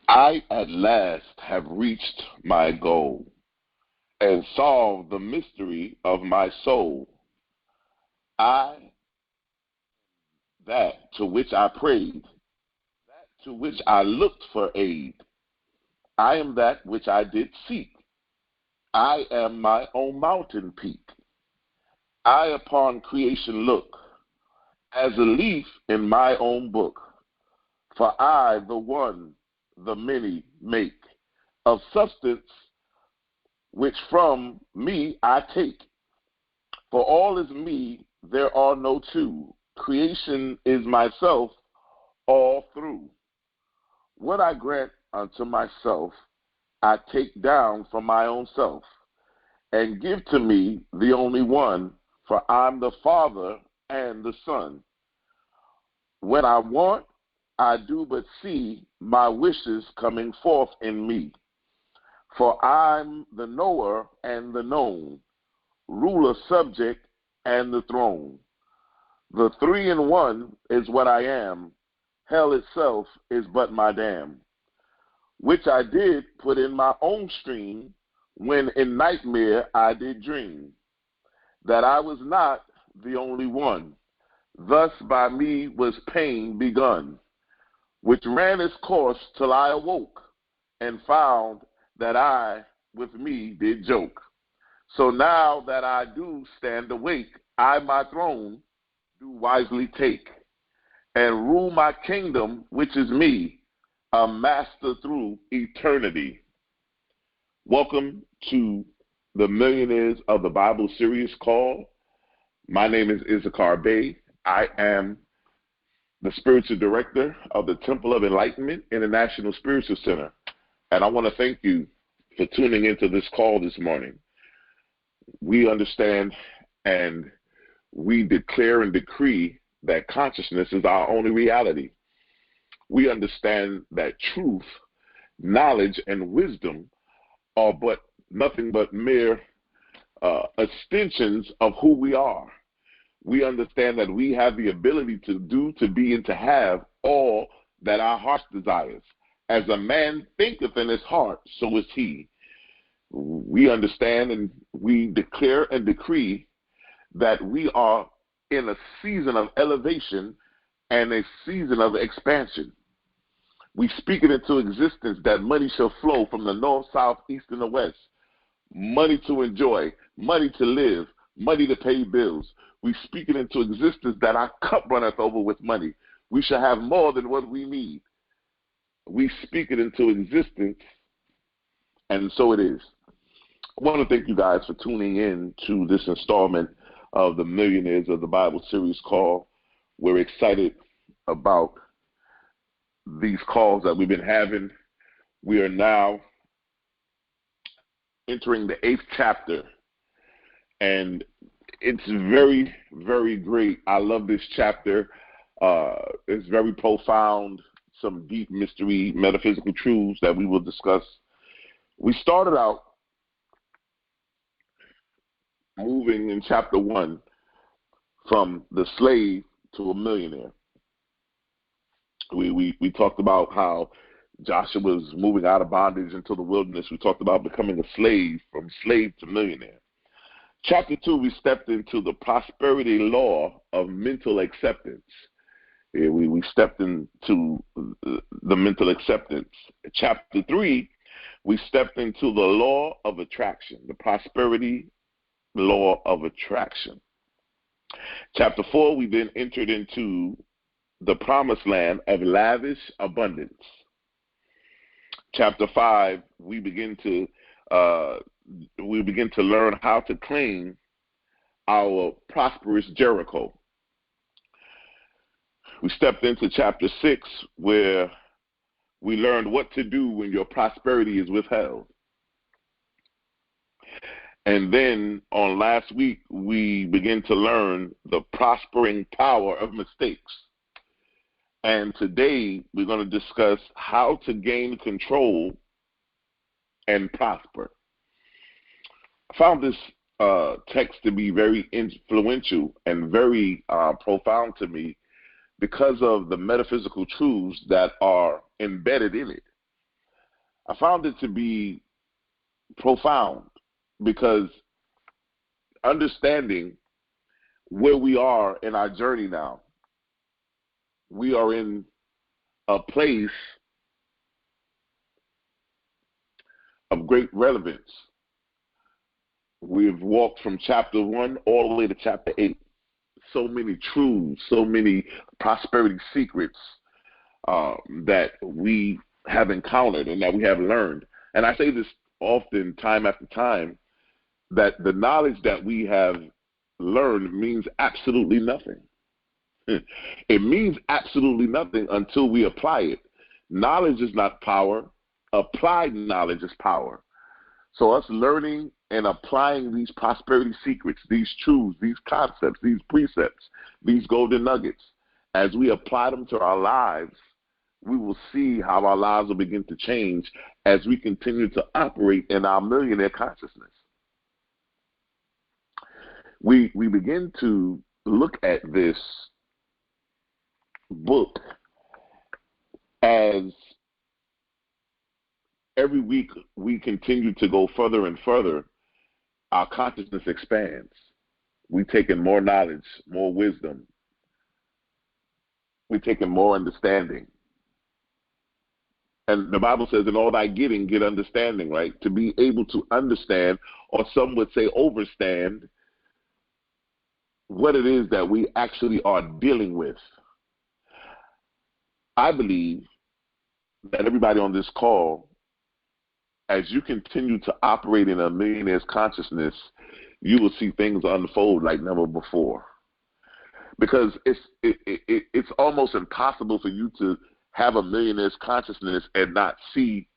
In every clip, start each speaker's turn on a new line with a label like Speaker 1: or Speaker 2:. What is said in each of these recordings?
Speaker 1: I at last have reached my goal and solved the mystery of my soul. I, that to which I prayed, that to which I looked for aid. I am that which I did seek. I am my own mountain peak. I upon creation look, as a leaf in my own book. For I, the one, the many make, of substance which from me I take. For all is me, there are no two. Creation is myself all through. What I grant unto myself, I take down from my own self, and give to me the only one, for I'm the Father and the Son. When I want, I do but see my wishes coming forth in me. For I'm the knower and the known, ruler, subject, and the throne. The three in one is what I am. Hell itself is but my dam, which I did put in my own stream when in nightmare I did dream, that I was not the only one. Thus by me was pain begun, which ran its course till I awoke and found that I with me did joke. So now that I do stand awake, I my throne do wisely take, and rule my kingdom, which is me, a master through eternity. Welcome to the Millionaires of the Bible series call. My name is Issachar Bey. I am the spiritual director of the Temple of Enlightenment International Spiritual Center. And I want to thank you for tuning into this call this morning. We understand and we declare and decree that consciousness is our only reality. We understand that truth, knowledge, and wisdom are but nothing but mere extensions of who we are. We understand that we have the ability to do, to be, and to have all that our heart desires. As a man thinketh in his heart, so is he. We understand and we declare and decree that we are in a season of elevation and a season of expansion. We speak it into existence that money shall flow from the north, south, east, and the west. Money to enjoy, money to live, money to pay bills. We speak it into existence that our cup runneth over with money. We shall have more than what we need. We speak it into existence, and so it is. I want to thank you guys for tuning in to this installment of the Millionaires of the Bible series call. We're excited about these calls that we've been having. We are now entering the 8th chapter, and it's very, very great. I love this chapter. It's very profound, some deep mystery, metaphysical truths that we will discuss. We started out moving in chapter 1 from the slave to a millionaire. We talked about how Joshua was moving out of bondage into the wilderness. We talked about becoming a slave, from slave to millionaire. Chapter 2, we stepped into the prosperity law of mental acceptance. We stepped into the mental acceptance. Chapter 3, we stepped into the law of attraction, the prosperity law of attraction. Chapter 4, we then entered into the promised land of lavish abundance. Chapter 5, we begin to learn how to claim our prosperous Jericho. We stepped into chapter 6, where we learned what to do when your prosperity is withheld. And then on last week, we began to learn the prospering power of mistakes. And today, we're going to discuss how to gain control and prosper. I found this text to be very influential and very profound to me because of the metaphysical truths that are embedded in it. I found it to be profound because understanding where we are in our journey now, we are in a place of great relevance. We've walked from chapter 1 all the way to chapter 8. So many truths, so many prosperity secrets that we have encountered and that we have learned. And I say this often, time after time, that the knowledge that we have learned means absolutely nothing. It means absolutely nothing until we apply it. Knowledge is not power. Applied knowledge is power. So us learning and applying these prosperity secrets, these truths, these concepts, these precepts, these golden nuggets, as we apply them to our lives, we will see how our lives will begin to change as we continue to operate in our millionaire consciousness. We begin to look at this book as every week we continue to go further and further, our consciousness expands. We take in more knowledge, more wisdom. We take in more understanding. And the Bible says, in all thy getting, get understanding, right? To be able to understand, or some would say overstand, what it is that we actually are dealing with. I believe that everybody on this call, as you continue to operate in a millionaire's consciousness, you will see things unfold like never before. Because it's almost impossible for you to have a millionaire's consciousness and not see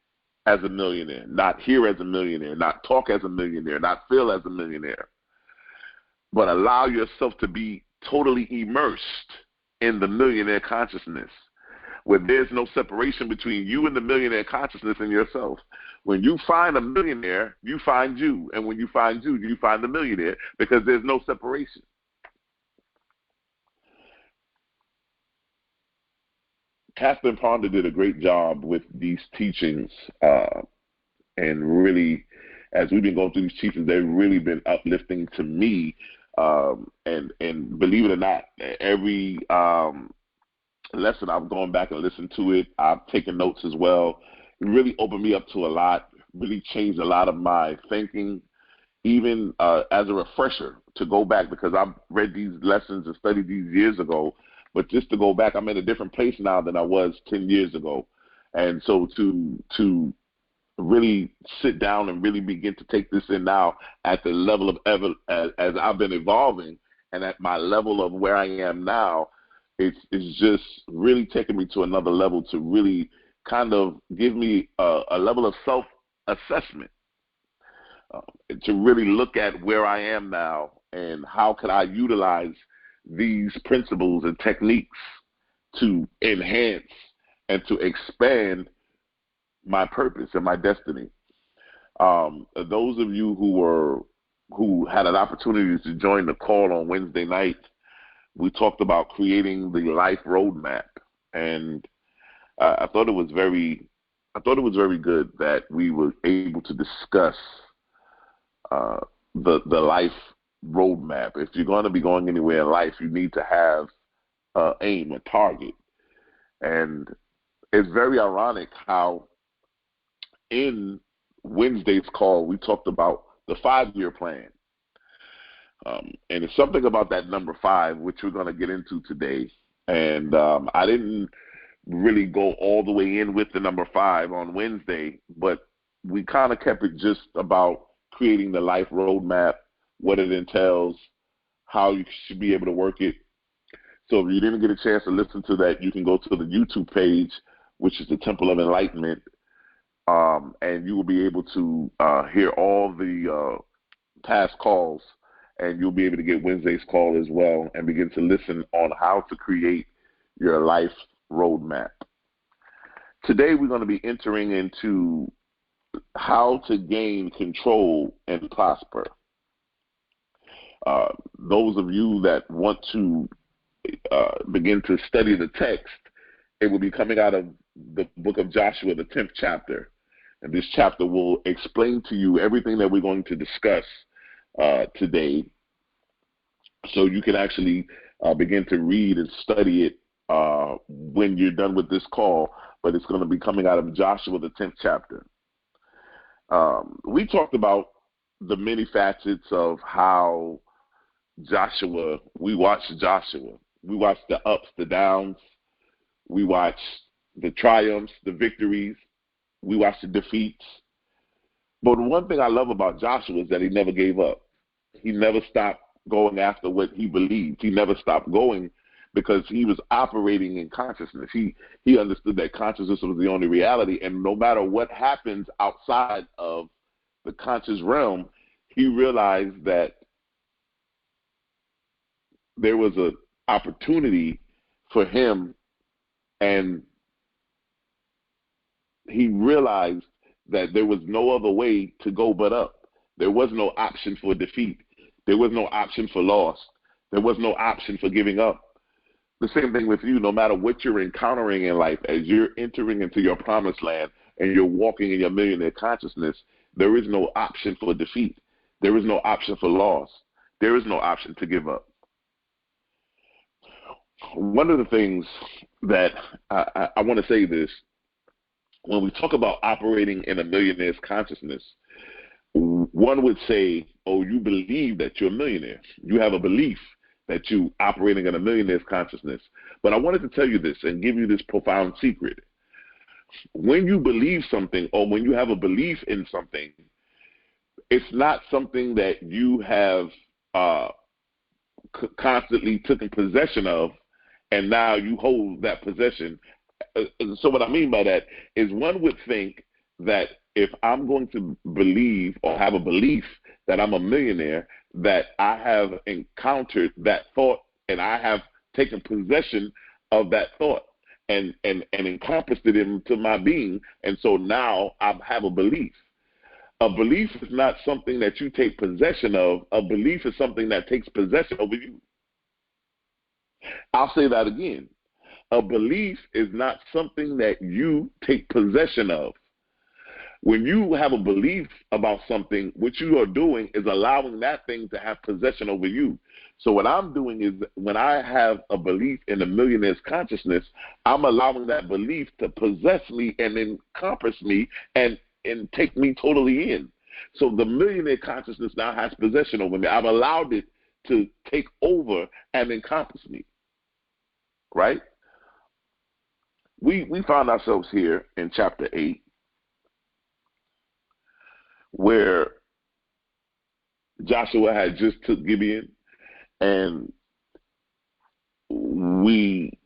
Speaker 1: as a millionaire, not hear as a millionaire, not talk as a millionaire, not feel as a millionaire, but allow yourself to be totally immersed in the millionaire consciousness, where there's no separation between you and the millionaire consciousness and yourself. When you find a millionaire, you find you. And when you find you find the millionaire, because there's no separation. Catherine Ponder did a great job with these teachings. And really, as we've been going through these teachings, they've really been uplifting to me. And believe it or not, every lesson I've gone back and listened to it. I've taken notes as well. It really opened me up to a lot, really changed a lot of my thinking, even as a refresher to go back, because I've read these lessons and studied these years ago, but just to go back, I'm in a different place now than I was 10 years ago. And so to really sit down and really begin to take this in now at the level of as I've been evolving and at my level of where I am now, it's just really taking me to another level to really kind of give me a level of self-assessment, to really look at where I am now and how can I utilize these principles and techniques to enhance and to expand my purpose and my destiny. Those of you who had an opportunity to join the call on Wednesday night, we talked about creating the life roadmap, and I thought it was very good that we were able to discuss the life roadmap. If you're going to be going anywhere in life, you need to have an aim, a target. And it's very ironic how in Wednesday's call we talked about the 5-year plan. And it's something about that number 5, which we're going to get into today. And I didn't really go all the way in with the number 5 on Wednesday, but we kind of kept it just about creating the life roadmap, what it entails, how you should be able to work it. So if you didn't get a chance to listen to that, you can go to the YouTube page, which is the Temple of Enlightenment, and you will be able to hear all the past calls, and you'll be able to get Wednesday's call as well and begin to listen on how to create your life roadmap. Today we're going to be entering into how to gain control and prosper. Those of you that want to begin to study the text, it will be coming out of the book of Joshua, the 10th chapter. And this chapter will explain to you everything that we're going to discuss today, so you can actually begin to read and study it when you're done with this call. But it's going to be coming out of Joshua, the 10th chapter. We talked about the many facets of how we watched Joshua. We watched the ups, the downs. We watched the triumphs, the victories. We watched the defeats. But the one thing I love about Joshua is that he never gave up. He never stopped going after what he believed. He never stopped going because he was operating in consciousness. He understood that consciousness was the only reality, and no matter what happens outside of the conscious realm, he realized that there was an opportunity for him, and he realized that there was no other way to go but up. There was no option for defeat. There was no option for loss. There was no option for giving up. The same thing with you. No matter what you're encountering in life, as you're entering into your promised land and you're walking in your millionaire consciousness, there is no option for defeat. There is no option for loss. There is no option to give up. One of the things that I want to say this, when we talk about operating in a millionaire's consciousness, one would say, oh, you believe that you're a millionaire. You have a belief that you're operating in a millionaire's consciousness. But I wanted to tell you this and give you this profound secret. When you believe something, or when you have a belief in something, it's not something that you have constantly taken possession of, and now you hold that possession. So what I mean by that is, one would think that if I'm going to believe or have a belief that I'm a millionaire, that I have encountered that thought and I have taken possession of that thought and encompassed it into my being, and so now I have a belief. A belief is not something that you take possession of. A belief is something that takes possession over you. I'll say that again. A belief is not something that you take possession of. When you have a belief about something, what you are doing is allowing that thing to have possession over you. So what I'm doing is, when I have a belief in a millionaire's consciousness, I'm allowing that belief to possess me and encompass me and take me totally in. So the millionaire consciousness now has possession over me. I've allowed it to take over and encompass me. Right? We found ourselves here in chapter 8, where Joshua had just took Gibeon, and we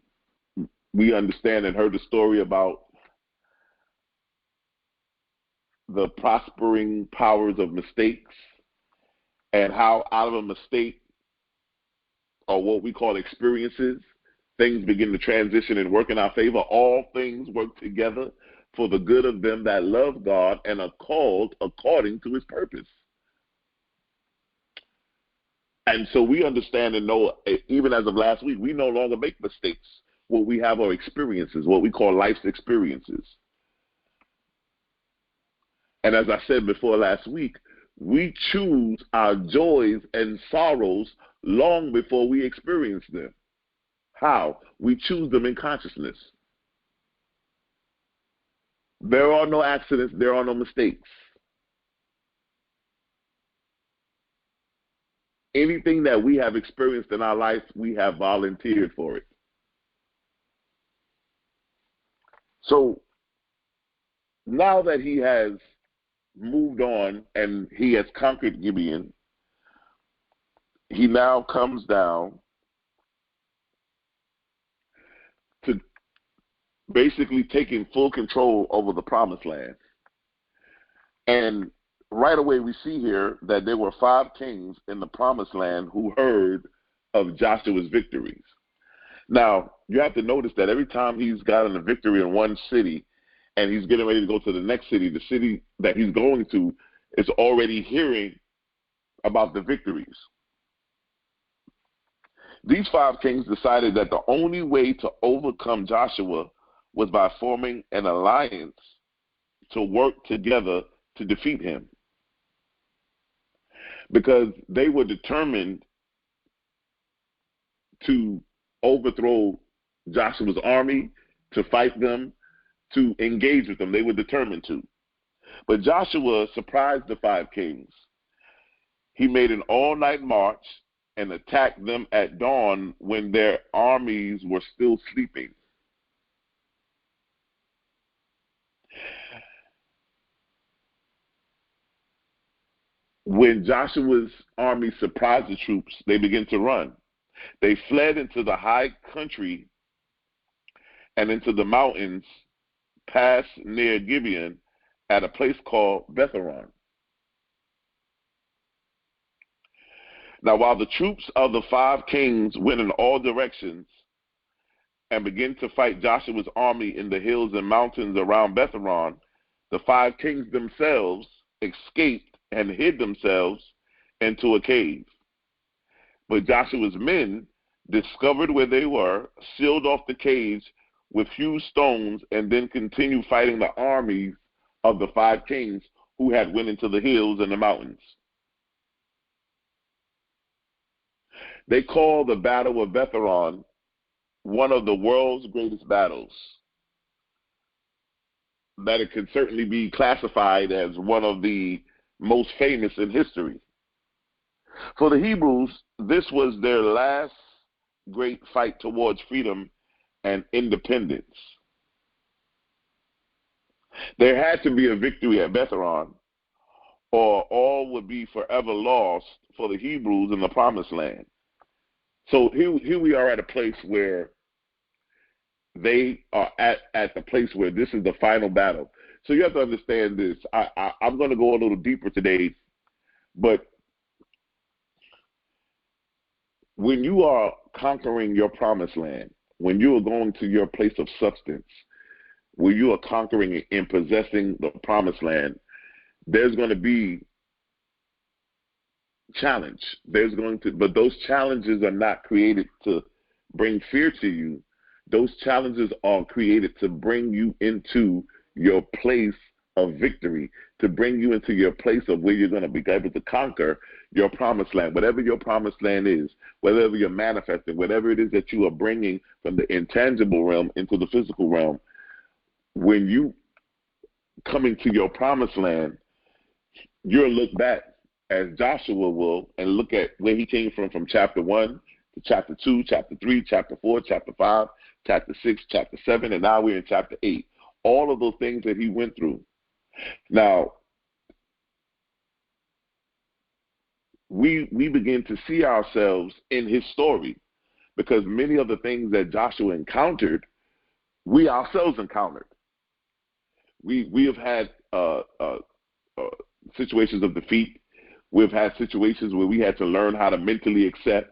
Speaker 1: understand and heard the story about the prospering powers of mistakes, and how out of a mistake, or what we call experiences, things begin to transition and work in our favor. All things work together for the good of them that love God and are called according to his purpose. And so we understand and know, even as of last week, we no longer make mistakes. What we have are experiences, what we call life's experiences. And as I said before last week, we choose our joys and sorrows long before we experience them. How? We choose them in consciousness. There are no accidents. There are no mistakes. Anything that we have experienced in our life, we have volunteered for it. So now that he has moved on and he has conquered Gibeon, he now comes down to basically taking full control over the promised land. And right away we see here that there were 5 kings in the promised land who heard of Joshua's victories. Now, you have to notice that every time he's gotten a victory in one city and he's getting ready to go to the next city, the city that he's going to is already hearing about the victories. These 5 kings decided that the only way to overcome Joshua was by forming an alliance to work together to defeat him, because they were determined to overthrow Joshua's army, to fight them, to engage with them. They were determined to. But Joshua surprised the 5 kings. He made an all-night march and attacked them at dawn when their armies were still sleeping. When Joshua's army surprised the troops, they began to run. They fled into the high country and into the mountains, past near Gibeon, at a place called Betharon. Now, while the troops of the 5 kings went in all directions and began to fight Joshua's army in the hills and mountains around Betharon, the 5 kings themselves escaped and hid themselves into a cave. But Joshua's men discovered where they were, sealed off the caves with huge stones, and then continued fighting the armies of the 5 kings who had went into the hills and the mountains. They call the Battle of Betharon one of the world's greatest battles, that it can certainly be classified as one of the most famous in history. For the Hebrews, this was their last great fight towards freedom and independence. There had to be a victory at Betharon, or all would be forever lost for the Hebrews in the Promised Land. So here we are at a place where they are at the place where this is the final battle. So you have to understand this. I'm going to go a little deeper today, but when you are conquering your promised land, when you are going to your place of substance, when you are conquering and possessing the promised land, there's going to be challenge. But those challenges are not created to bring fear to you. Those challenges are created to bring you into your place of victory, to bring you into your place of where you're going to be able to conquer your promised land. Whatever your promised land is, whatever you're manifesting, whatever it is that you are bringing from the intangible realm into the physical realm, when you come into your promised land, you'll look back as Joshua will and look at where he came from chapter 1 to chapter 2, chapter 3, chapter 4, chapter 5, chapter 6, chapter 7, and now we're in chapter 8. All of those things that he went through. Now, we begin to see ourselves in his story, because many of the things that Joshua encountered, we ourselves encountered. We have had situations of defeat. We've had situations where we had to learn how to mentally accept.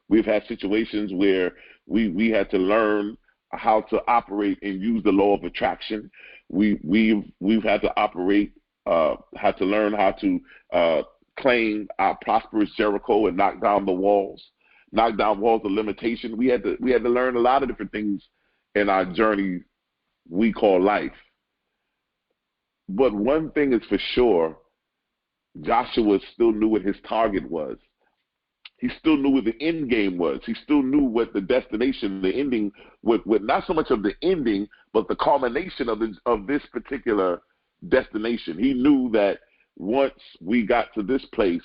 Speaker 1: We've had situations where we had to learn how to operate and use the law of attraction. We've had to operate, had to learn how to claim our prosperous Jericho and knock down walls of limitation. We had to learn a lot of different things in our journey we call life. But one thing is for sure, Joshua still knew what his target was. He still knew what the end game was. He still knew what the destination, the ending, with not so much of the ending, but the culmination of this particular destination. He knew that once we got to this place,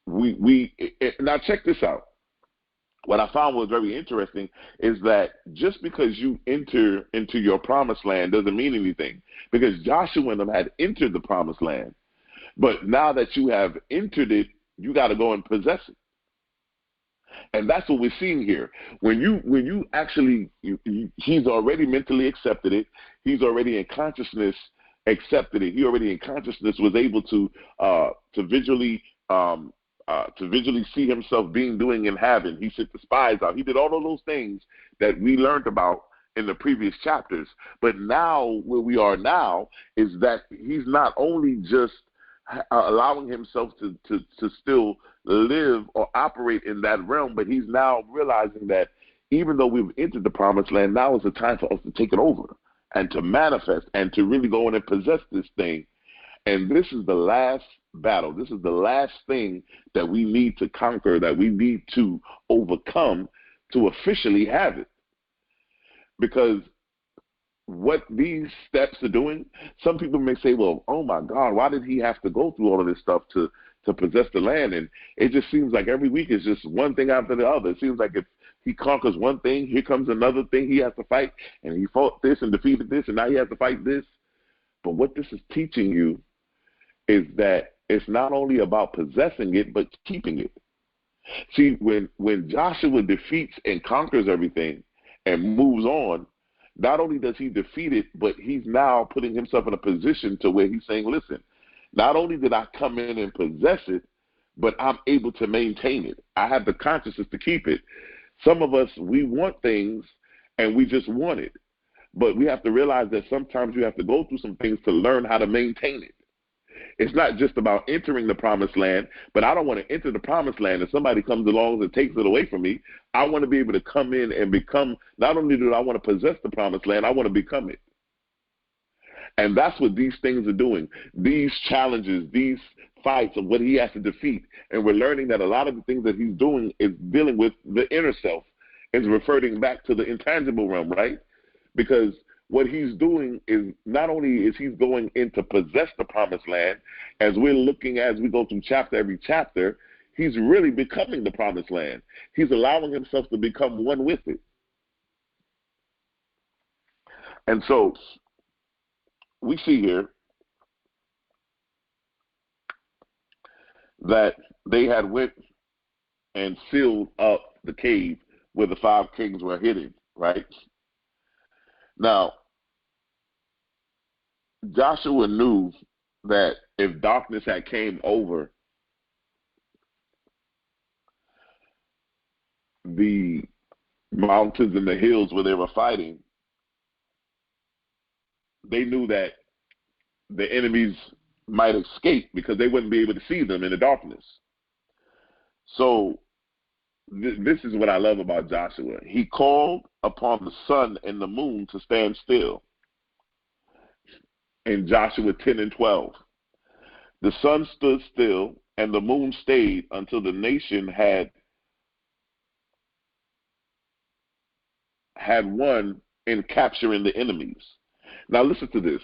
Speaker 1: now check this out. What I found was very interesting is that just because you enter into your promised land doesn't mean anything, because Joshua and them had entered the promised land. But now that you have entered it, you got to go and possess it. And that's what we're seeing here. When you actually, he's already mentally accepted it. He's already in consciousness accepted it. He already in consciousness was able to visually see himself doing, and having. He sent the spies out. He did all of those things that we learned about in the previous chapters. But now, where we are now, is that he's not only just allowing himself to still live or operate in that realm, but he's now realizing that even though we've entered the promised land, now is the time for us to take it over. and to manifest and to really go in and possess this thing. And this is the last battle. This is the last thing that we need to conquer, that we need to overcome to officially have it. Because what these steps are doing, some people may say, well, oh my God, why did he have to go through all of this stuff to possess the land? And it just seems like every week is just one thing after the other. It seems like if he conquers one thing, here comes another thing he has to fight, and he fought this and defeated this, and now he has to fight this. But what this is teaching you is that it's not only about possessing it, but keeping it. See, when Joshua defeats and conquers everything and moves on, not only does he defeat it, but he's now putting himself in a position to where he's saying, listen, not only did I come in and possess it, but I'm able to maintain it. I have the consciousness to keep it. Some of us, we want things and we just want it. But we have to realize that sometimes you have to go through some things to learn how to maintain it. It's not just about entering the promised land, but I don't want to enter the promised land and somebody comes along and takes it away from me. I want to be able to come in and become, not only do I want to possess the promised land, I want to become it. And that's what these things are doing. These challenges, these fights of what he has to defeat. And we're learning that a lot of the things that he's doing is dealing with the inner self, is reverting back to the intangible realm, right? Because what he's doing is not only is he's going in to possess the promised land, as we're looking as we go through every chapter, he's really becoming the promised land. He's allowing himself to become one with it. And so we see here that they had went and sealed up the cave where the 5 kings were hidden, right? Now, Joshua knew that if darkness had came over the mountains and the hills where they were fighting, they knew that the enemies might escape because they wouldn't be able to see them in the darkness. So this is what I love about Joshua. He called upon the sun and the moon to stand still. In Joshua 10 and 12, the sun stood still and the moon stayed until the nation had won in capturing the enemies. Now listen to this.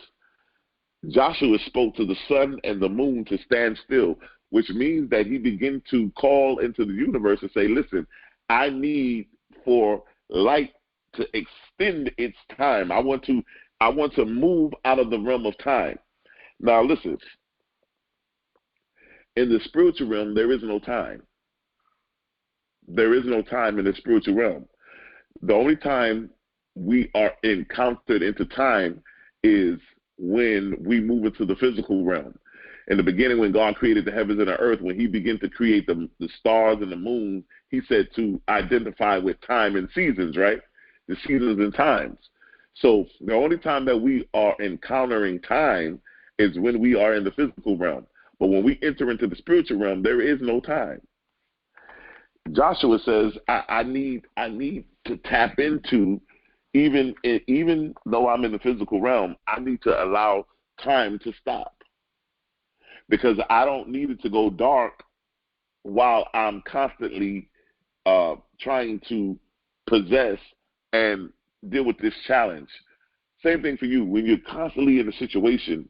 Speaker 1: Joshua spoke to the sun and the moon to stand still, which means that he began to call into the universe and say, listen, I need for light to extend its time. I want to move out of the realm of time. Now listen, in the spiritual realm, there is no time. There is no time in the spiritual realm. The only time we are encountered into time is when we move into the physical realm. In the beginning, when God created the heavens and the earth, when he began to create the stars and the moon, he said to identify with time and seasons, right? The seasons and times. So the only time that we are encountering time is when we are in the physical realm. But when we enter into the spiritual realm, there is no time. Joshua says, I need to tap into, even though I'm in the physical realm, I need to allow time to stop. Because I don't need it to go dark while I'm constantly trying to possess and deal with this challenge. Same thing for you. When you're constantly in a situation,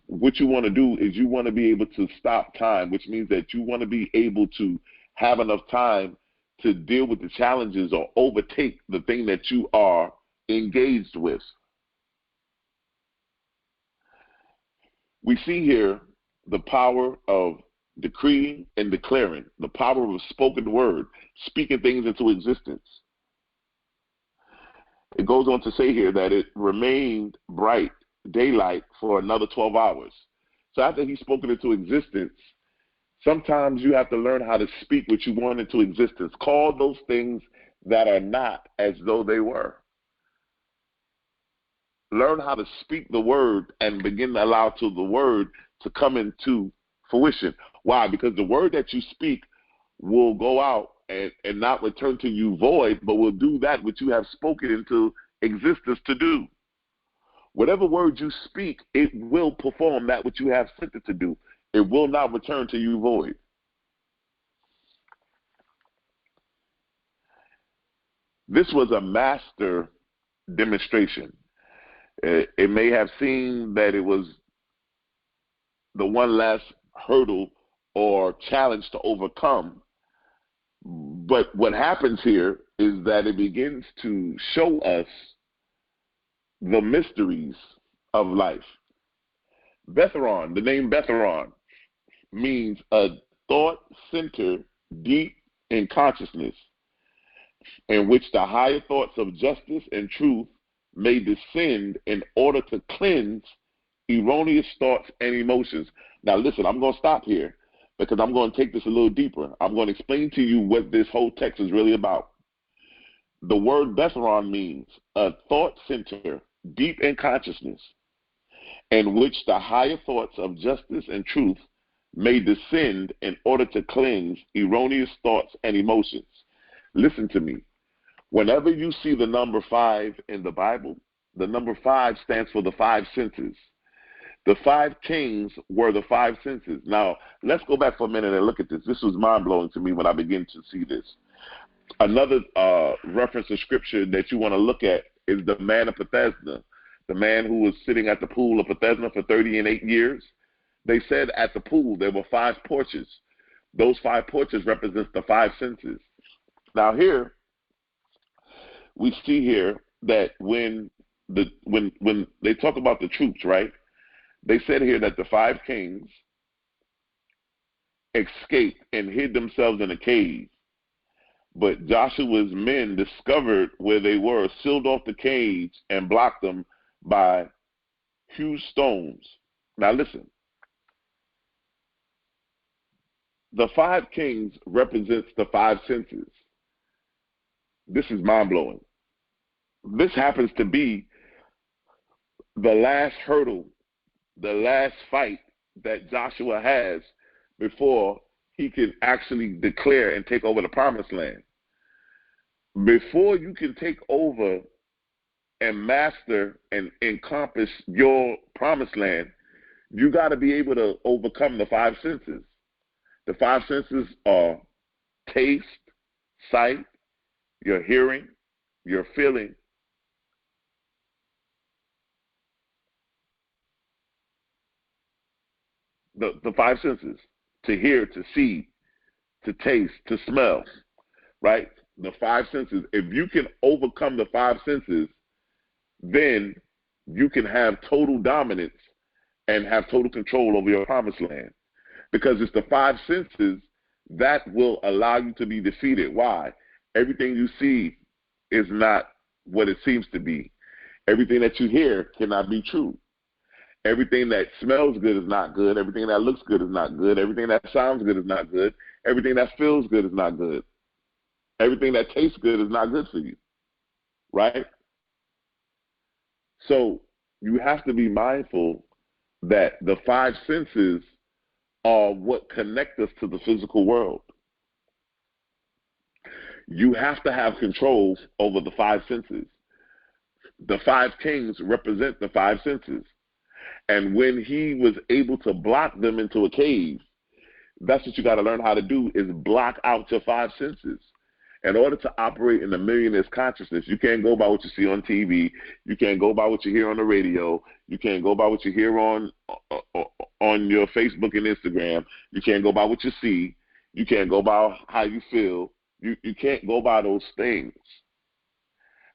Speaker 1: what you want to do is you want to be able to stop time, which means that you want to be able to have enough time to deal with the challenges or overtake the thing that you are engaged with. We see here the power of decreeing and declaring, the power of a spoken word, speaking things into existence. It goes on to say here that it remained bright daylight for another 12 hours. So after he's spoken into existence, sometimes you have to learn how to speak what you want into existence. Call those things that are not as though they were. Learn how to speak the word and begin to allow to the word to come into fruition. Why? Because the word that you speak will go out and not return to you void, but will do that which you have spoken into existence to do. Whatever word you speak, it will perform that which you have sent it to do. It will not return to you void. This was a master demonstration. It may have seemed that it was the one last hurdle or challenge to overcome, but what happens here is that it begins to show us the mysteries of life. Betharon, the name Betharon, means a thought center deep in consciousness, in which the higher thoughts of justice and truth may descend in order to cleanse erroneous thoughts and emotions. Now listen, I'm going to stop here because I'm going to take this a little deeper. I'm going to explain to you what this whole text is really about. The word Betharon means a thought center deep in consciousness, in which the higher thoughts of justice and truth may descend in order to cleanse erroneous thoughts and emotions. Listen to me. Whenever you see the number 5 in the Bible, the number 5 stands for the 5 senses. The 5 kings were the 5 senses. Now, let's go back for a minute and look at this. This was mind-blowing to me when I began to see this. Another reference to scripture that you want to look at is the man of Bethesda, the man who was sitting at the pool of Bethesda for 30 and 8 years. They said at the pool there were 5 porches. Those 5 porches represent the 5 senses. Now here, we see here that when they talk about the troops, right, they said here that the 5 kings escaped and hid themselves in a cave. But Joshua's men discovered where they were, sealed off the caves, and blocked them by huge stones. Now listen. The 5 kings represents the 5 senses. This is mind-blowing. This happens to be the last hurdle, the last fight that Joshua has before he can actually declare and take over the promised land. Before you can take over and master and encompass your promised land, you got to be able to overcome the 5 senses. The 5 senses are taste, sight, your hearing, your feeling, the 5 senses, to hear, to see, to taste, to smell, right? The 5 senses. If you can overcome the 5 senses, then you can have total dominance and have total control over your promised land. Because it's the 5 senses that will allow you to be defeated. Why? Everything you see is not what it seems to be. Everything that you hear cannot be true. Everything that smells good is not good. Everything that looks good is not good. Everything that sounds good is not good. Everything that feels good is not good. Everything that tastes good is not good for you, right? So you have to be mindful that the 5 senses are what connect us to the physical world. You have to have control over the 5 senses. The 5 kings represent the 5 senses. And when he was able to block them into a cave, that's what you got to learn how to do, is block out your 5 senses. In order to operate in the millionaire's consciousness, you can't go by what you see on TV. You can't go by what you hear on the radio. You can't go by what you hear on your Facebook and Instagram. You can't go by what you see. You can't go by how you feel. You can't go by those things,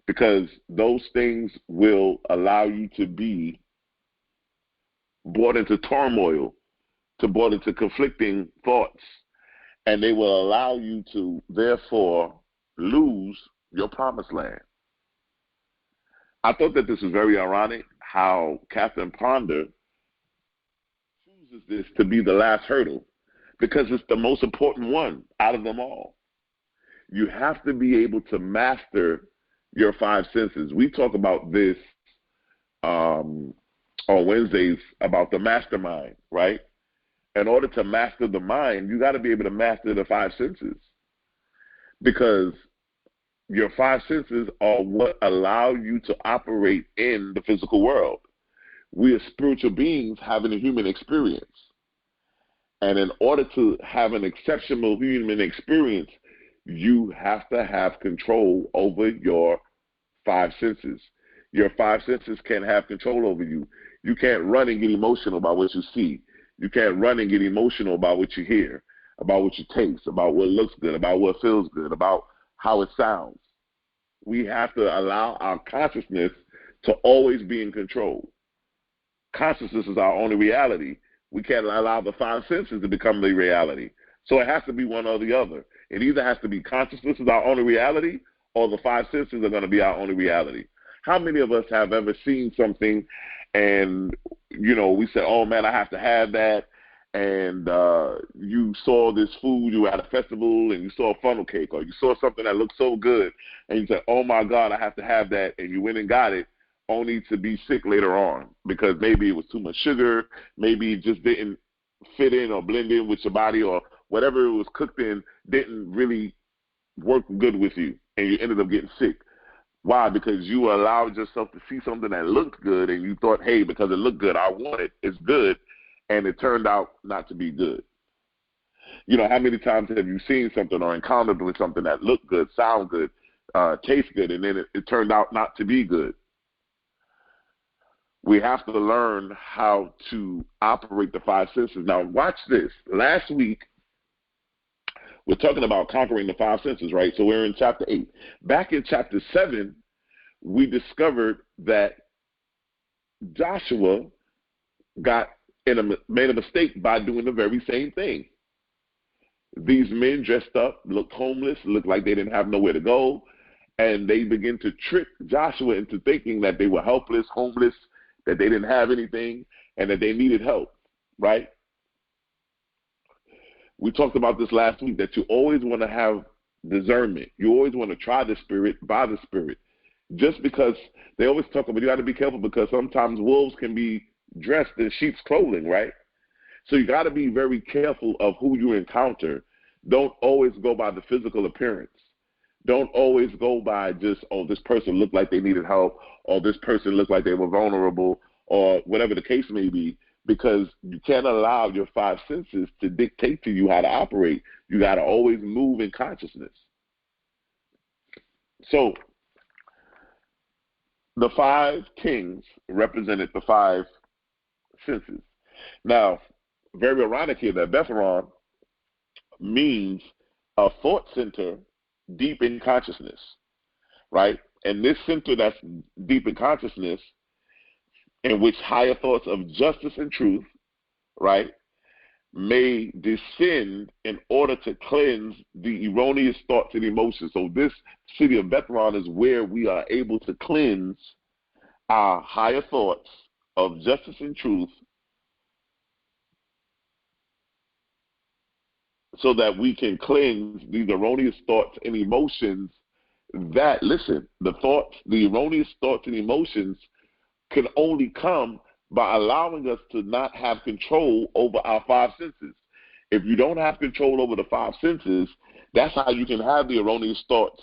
Speaker 1: because those things will allow you to be brought into turmoil, brought into conflicting thoughts, and they will allow you to, therefore, lose your promised land. I thought that this was very ironic how Catherine Ponder chooses this to be the last hurdle, because it's the most important one out of them all. You have to be able to master your 5 senses. We talk about this on Wednesdays about the mastermind, right? In order to master the mind, you got to be able to master the 5 senses, because your 5 senses are what allow you to operate in the physical world. We are spiritual beings having a human experience. And in order to have an exceptional human experience, you have to have control over your five senses. Your five senses can't have control over you. You can't run and get emotional about what you see. You can't run and get emotional about what you hear, about what you taste, about what looks good, about what feels good, about how it sounds. We have to allow our consciousness to always be in control. Consciousness is our only reality. We can't allow the five senses to become the reality. So it has to be one or the other. It either has to be consciousness is our only reality, or the five senses are going to be our only reality. How many of us have ever seen something and, we said, oh, man, I have to have that, and you saw this food, you were at a festival, and you saw a funnel cake, or you saw something that looked so good, and you said, oh, my God, I have to have that, and you went and got it, only to be sick later on because maybe it was too much sugar, maybe it just didn't fit in or blend in with your body, or whatever it was cooked in didn't really work good with you, and you ended up getting sick. Why? Because you allowed yourself to see something that looked good, and you thought, hey, because it looked good, I want it, it's good, and it turned out not to be good. How many times have you seen something or encountered with something that looked good, sound good, taste good, and then it turned out not to be good? We have to learn how to operate the five senses. Now, watch this. Last week, we're talking about conquering the five senses, right? So we're in chapter 8. Back in chapter 7, we discovered that Joshua made a mistake by doing the very same thing. These men dressed up, looked homeless, looked like they didn't have nowhere to go, and they began to trick Joshua into thinking that they were helpless, homeless, that they didn't have anything, and that they needed help, right? We talked about this last week, that you always want to have discernment. You always want to try the Spirit by the Spirit. Just because they always talk about, you got to be careful because sometimes wolves can be dressed in sheep's clothing, right? So you got to be very careful of who you encounter. Don't always go by the physical appearance. Don't always go by just, oh, this person looked like they needed help, or this person looked like they were vulnerable, or whatever the case may be, because you can't allow your five senses to dictate to you how to operate. You got to always move in consciousness. So the five kings represented the five senses. Now, very ironic here that Betharon means a thought center deep in consciousness, right? And this center that's deep in consciousness, in which higher thoughts of justice and truth, right, may descend in order to cleanse the erroneous thoughts and emotions. So this city of Betharon is where we are able to cleanse our higher thoughts of justice and truth, so that we can cleanse these erroneous thoughts and emotions that, listen, the erroneous thoughts and emotions can only come by allowing us to not have control over our five senses. If you don't have control over the five senses, that's how you can have the erroneous thoughts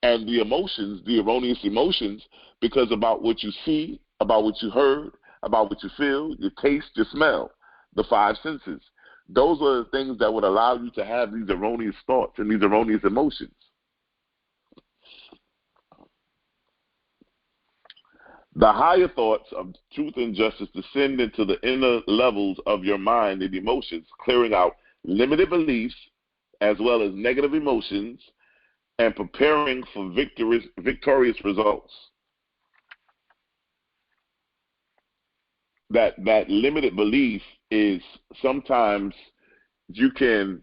Speaker 1: and the emotions, the erroneous emotions, because about what you see, about what you heard, about what you feel, your taste, your smell, the five senses. Those are the things that would allow you to have these erroneous thoughts and these erroneous emotions. The higher thoughts of truth and justice descend into the inner levels of your mind and emotions, clearing out limited beliefs as well as negative emotions and preparing for victorious results. That limited belief is sometimes you can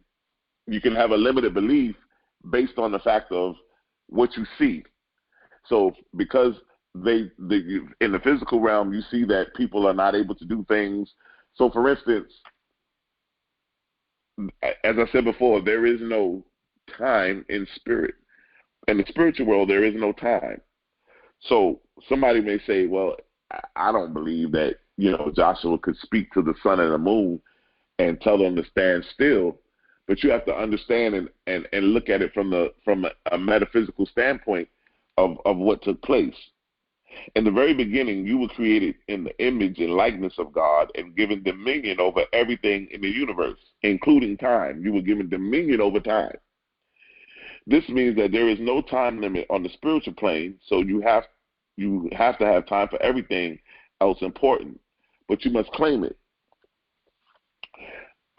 Speaker 1: have a limited belief based on the fact of what you see. So because in the physical realm, you see that people are not able to do things. So for instance, as I said before, there is no time in spirit. In the spiritual world, there is no time. So somebody may say, well, I don't believe that, Joshua could speak to the sun and the moon and tell them to stand still. But you have to understand and look at it from a metaphysical standpoint of what took place. In the very beginning, you were created in the image and likeness of God and given dominion over everything in the universe, including time. You were given dominion over time. This means that there is no time limit on the spiritual plane, so you have to have time for everything else important, but you must claim it.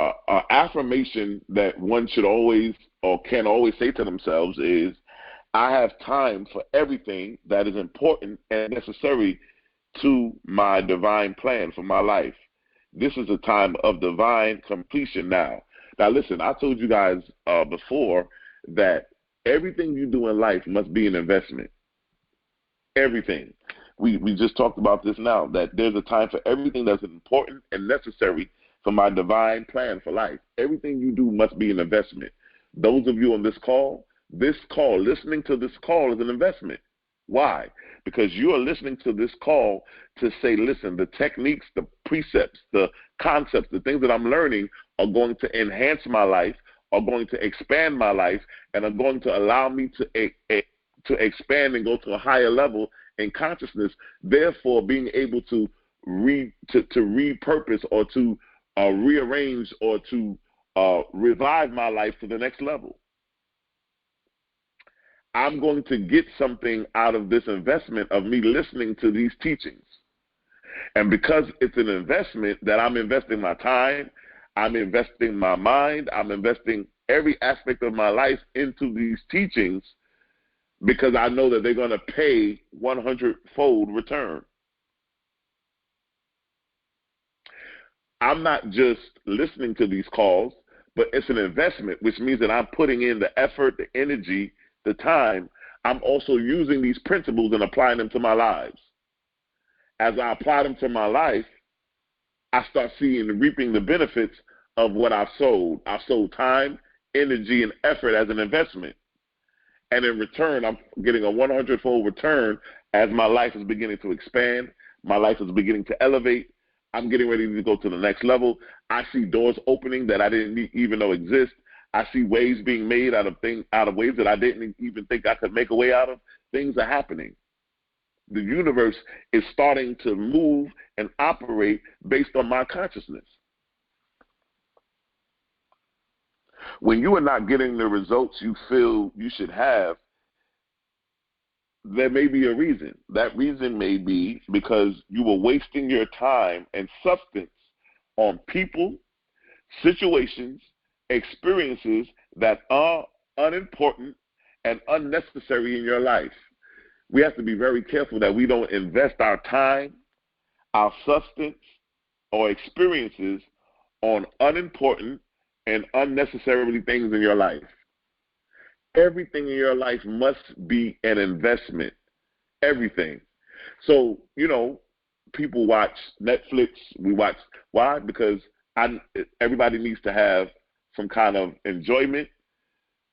Speaker 1: An affirmation that one should always or can always say to themselves is, I have time for everything that is important and necessary to my divine plan for my life. This is a time of divine completion now. Now listen, I told you guys before that everything you do in life must be an investment. Everything. We just talked about this now, that there's a time for everything that's important and necessary for my divine plan for life. Everything you do must be an investment. Those of you on this call, listening to this call is an investment. Why? Because you are listening to this call to say, listen, the techniques, the precepts, the concepts, the things that I'm learning are going to enhance my life, are going to expand my life, and are going to allow me to expand and go to a higher level in consciousness, therefore being able to repurpose or to rearrange or to revive my life to the next level. I'm going to get something out of this investment of me listening to these teachings. And because it's an investment that I'm investing my time, I'm investing my mind, I'm investing every aspect of my life into these teachings because I know that they're going to pay 100-fold return. I'm not just listening to these calls, but it's an investment, which means that I'm putting in the effort, the energy, the time. I'm also using these principles and applying them to my lives. As I apply them to my life, I start seeing and reaping the benefits of what I've sold. I've sold time, energy, and effort as an investment. And in return, I'm getting a 100-fold return as my life is beginning to expand. My life is beginning to elevate. I'm getting ready to go to the next level. I see doors opening that I didn't even know exist. I see ways being made out of ways that I didn't even think I could make a way out of. Things are happening. The universe is starting to move and operate based on my consciousness. When you are not getting the results you feel you should have, there may be a reason. That reason may be because you were wasting your time and substance on people, situations, experiences that are unimportant and unnecessary in your life. We have to be very careful that we don't invest our time, our substance, or experiences on unimportant and unnecessary things in your life. Everything in your life must be an investment. Everything. So, people watch Netflix. We watch. Why? Because everybody needs to have some kind of enjoyment.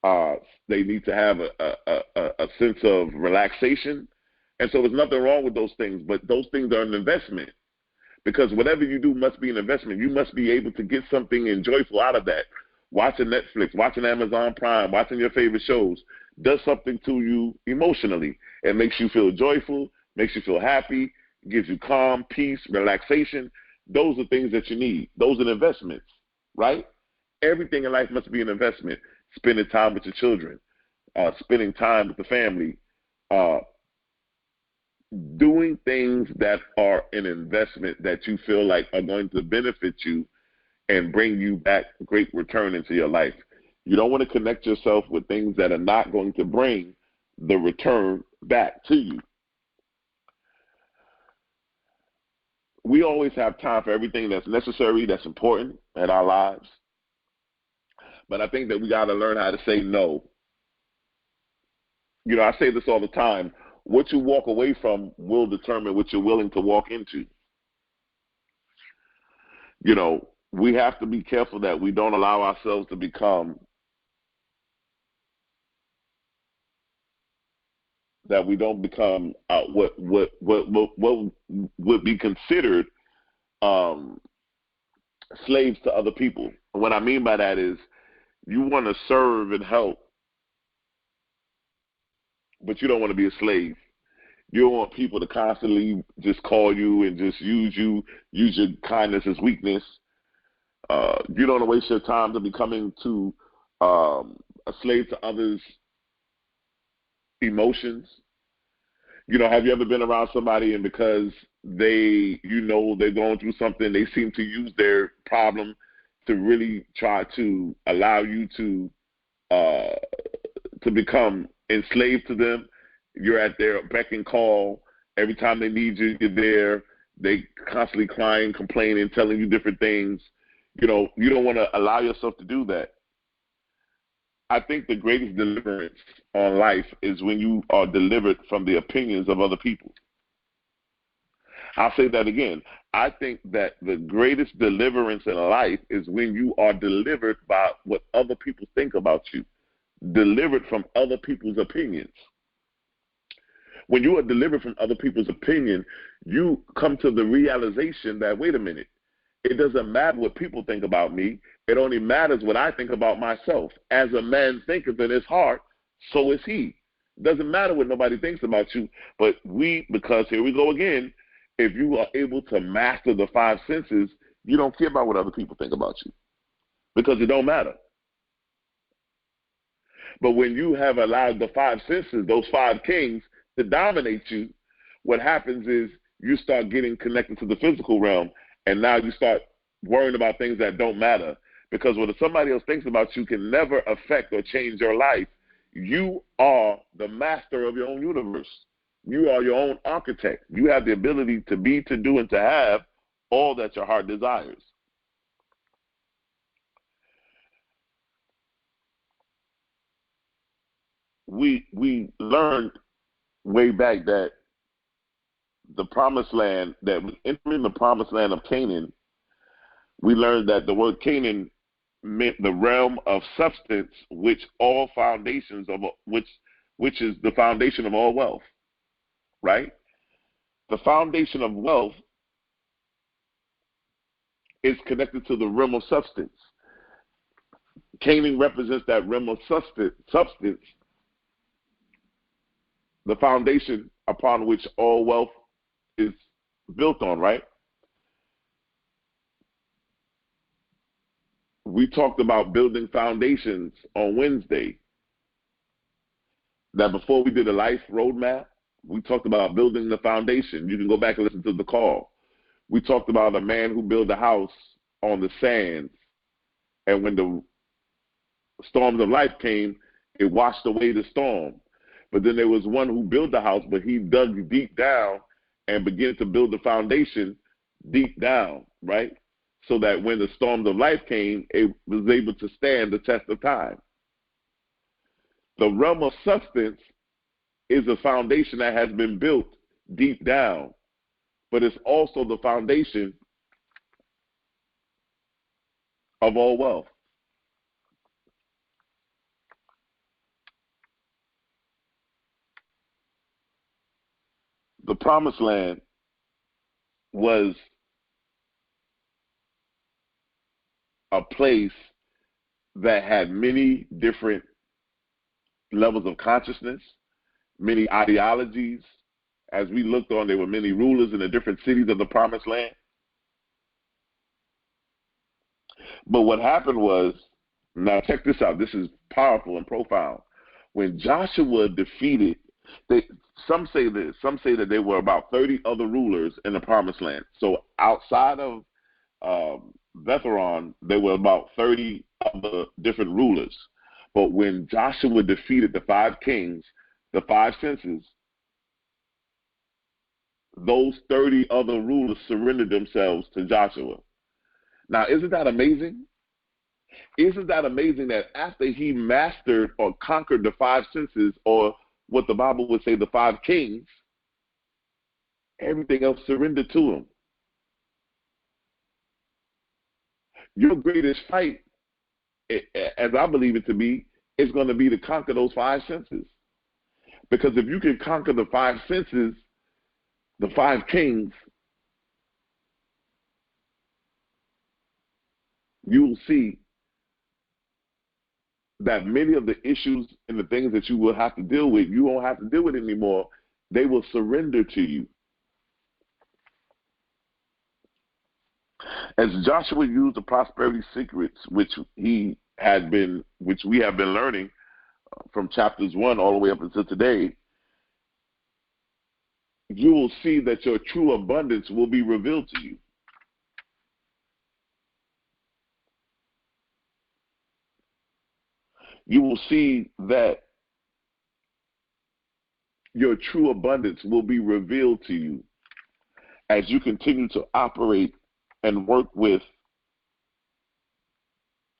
Speaker 1: They need to have a sense of relaxation. And so there's nothing wrong with those things, but those things are an investment. Because whatever you do must be an investment. You must be able to get something enjoyable out of that. Watching Netflix, watching Amazon Prime, watching your favorite shows does something to you emotionally. It makes you feel joyful, makes you feel happy, gives you calm, peace, relaxation. Those are things that you need. Those are investments, right? Everything in life must be an investment. Spending time with your children, spending time with the family, doing things that are an investment that you feel like are going to benefit you and bring you back great return into your life. You don't want to connect yourself with things that are not going to bring the return back to you. We always have time for everything that's necessary, that's important in our lives. But I think that we got to learn how to say no. I say this all the time. What you walk away from will determine what you're willing to walk into. We have to be careful that we don't allow ourselves to become, what would be considered slaves to other people. What I mean by that is you want to serve and help, but you don't want to be a slave. You don't want people to constantly just call you and just use your kindness as weakness. You don't want to waste your time to becoming to a slave to others' emotions. Have you ever been around somebody and because they're going through something, they seem to use their problem to really try to allow you to become enslaved to them? You're at their beck and call. Every time they need you, you're there. They constantly crying, complaining, telling you different things. You don't want to allow yourself to do that. I think the greatest deliverance on life is when you are delivered from the opinions of other people. I'll say that again. I think that the greatest deliverance in life is when you are delivered by what other people think about you, delivered from other people's opinions. When you are delivered from other people's opinion, you come to the realization that, wait a minute, it doesn't matter what people think about me. It only matters what I think about myself. As a man thinketh in his heart, so is he. It doesn't matter what nobody thinks about you, but because here we go again, if you are able to master the five senses, you don't care about what other people think about you because it don't matter. But when you have allowed the five senses, those five kings, to dominate you, what happens is you start getting connected to the physical realm, and now you start worrying about things that don't matter. Because what somebody else thinks about you can never affect or change your life. You are the master of your own universe. You are your own architect. You have the ability to be, to do, and to have all that your heart desires. We learned way back that the promised land, that entering the promised land of Canaan, we learned that the word Canaan meant the realm of substance, which all foundations of which is the foundation of all wealth, right? The foundation of wealth is connected to the realm of substance. Canaan represents that realm of substance, the foundation upon which all wealth is built on, right? We talked about building foundations on Wednesday. That before we did a life roadmap, we talked about building the foundation. You can go back and listen to the call. We talked about a man who built a house on the sands, and when the storms of life came, it washed away the storm. But then there was one who built the house, but he dug deep down and began to build the foundation deep down, right? So that when the storms of life came, it was able to stand the test of time. The realm of substance is a foundation that has been built deep down, but it's also the foundation of all wealth. The promised land was a place that had many different levels of consciousness, many ideologies. As we looked on, there were many rulers in the different cities of the promised land. But what happened was, now check this out, this is powerful and profound. When Joshua defeated, some say that there were about 30 other rulers in the promised land. So outside of Betharon, there were about 30 other different rulers. But when Joshua defeated the five kings, the five senses, those 30 other rulers surrendered themselves to Joshua. Now, isn't that amazing? Isn't that amazing that after he mastered or conquered the five senses, or what the Bible would say, the five kings, everything else surrendered to him? Your greatest fight, as I believe it to be, is going to be to conquer those five senses. Because if you can conquer the five senses, the five kings, you will see that many of the issues and the things that you will have to deal with, you won't have to deal with anymore. They will surrender to you. As Joshua used the prosperity secrets, which we have been learning from chapters 1 all the way up until today, you will see that your true abundance will be revealed to you. You will see that your true abundance will be revealed to you as you continue to operate and work with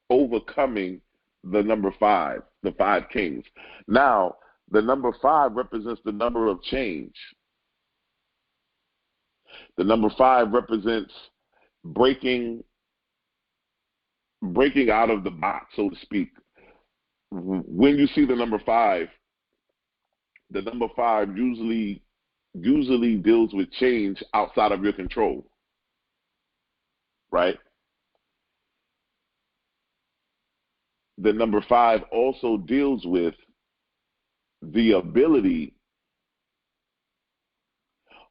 Speaker 1: overcoming the number 5, the 5 kings. Now, the number 5 represents the number of change. The number 5 represents breaking out of the box, so to speak. When you see the number 5 usually deals with change outside of your control, right? The number 5 also deals with the ability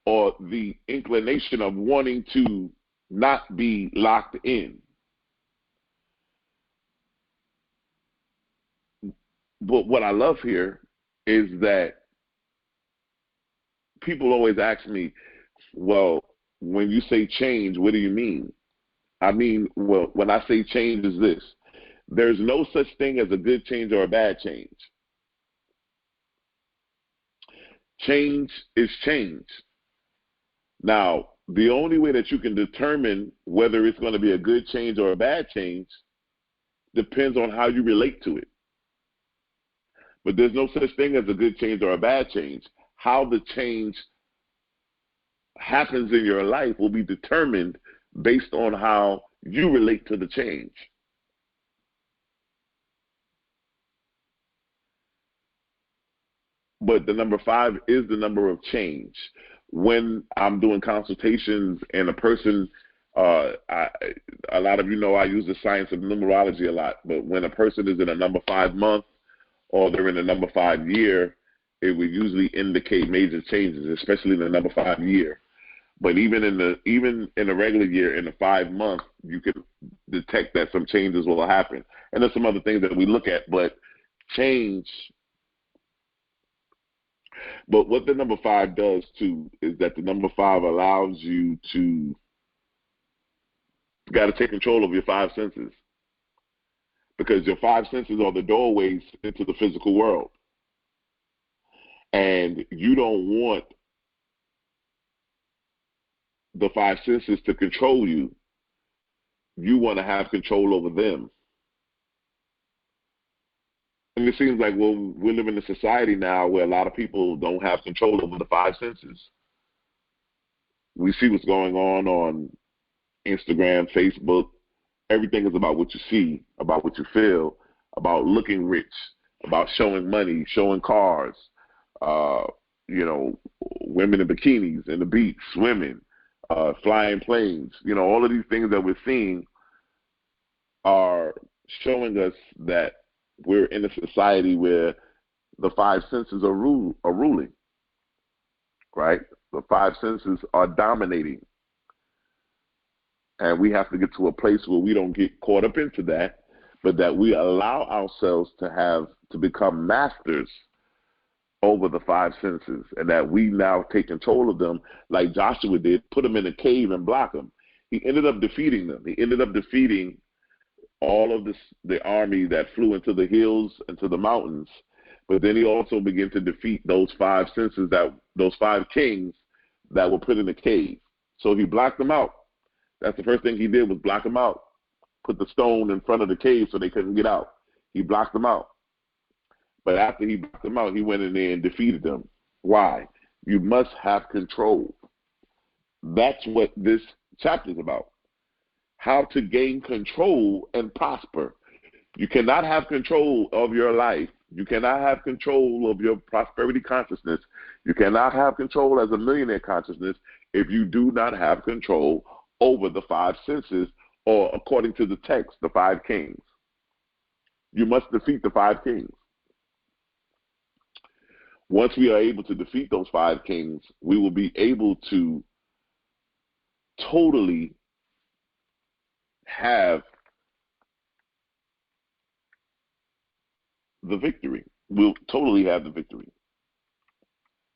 Speaker 1: or the inclination of wanting to not be locked in. But what I love here is that people always ask me, well, when you say change, what do you mean? I mean, well, when I say change is this. There's no such thing as a good change or a bad change. Change is change. Now, the only way that you can determine whether it's going to be a good change or a bad change depends on how you relate to it. But there's no such thing as a good change or a bad change. How the change happens in your life will be determined based on how you relate to the change. But the number 5 is the number of change. When I'm doing consultations and a person, a lot of you know I use the science of numerology a lot, but when a person is in a number 5 month or they're in a number 5 year, it would usually indicate major changes, especially in the number 5 year. But even in a regular year, in a 5 month, you can detect that some changes will happen. And there's some other things that we look at, but change. But what the number 5 does too is that the number 5 allows you got to take control of your 5 senses, because your 5 senses are the doorways into the physical world. And you don't want the 5 senses to control you. You want to have control over them. And it seems like, well, we live in a society now where a lot of people don't have control over the 5 senses. We see what's going on Instagram, Facebook. Everything is about what you see, about what you feel, about looking rich, about showing money, showing cars, women in bikinis, in the beach, swimming, flying planes. All of these things that we're seeing are showing us that we're in a society where the 5 senses are ruling, right? The 5 senses are dominating. And we have to get to a place where we don't get caught up into that, but that we allow ourselves to become masters over the 5 senses, and that we now take control of them like Joshua did, put them in a cave and block them. He ended up defeating them. He ended up defeating all of the army that flew into the hills and to the mountains, but then he also began to defeat those 5 senses, those 5 kings that were put in the cave. So he blocked them out. That's the first thing he did, was block them out. Put the stone in front of the cave so they couldn't get out. He blocked them out. But after he blocked them out, he went in there and defeated them. Why? You must have control. That's what this chapter is about. How to gain control and prosper. You cannot have control of your life. You cannot have control of your prosperity consciousness. You cannot have control as a millionaire consciousness if you do not have control over the 5 senses, or according to the text, the 5 kings. You must defeat the 5 kings. Once we are able to defeat those 5 kings, we will be able to totally have the victory. We'll totally have the victory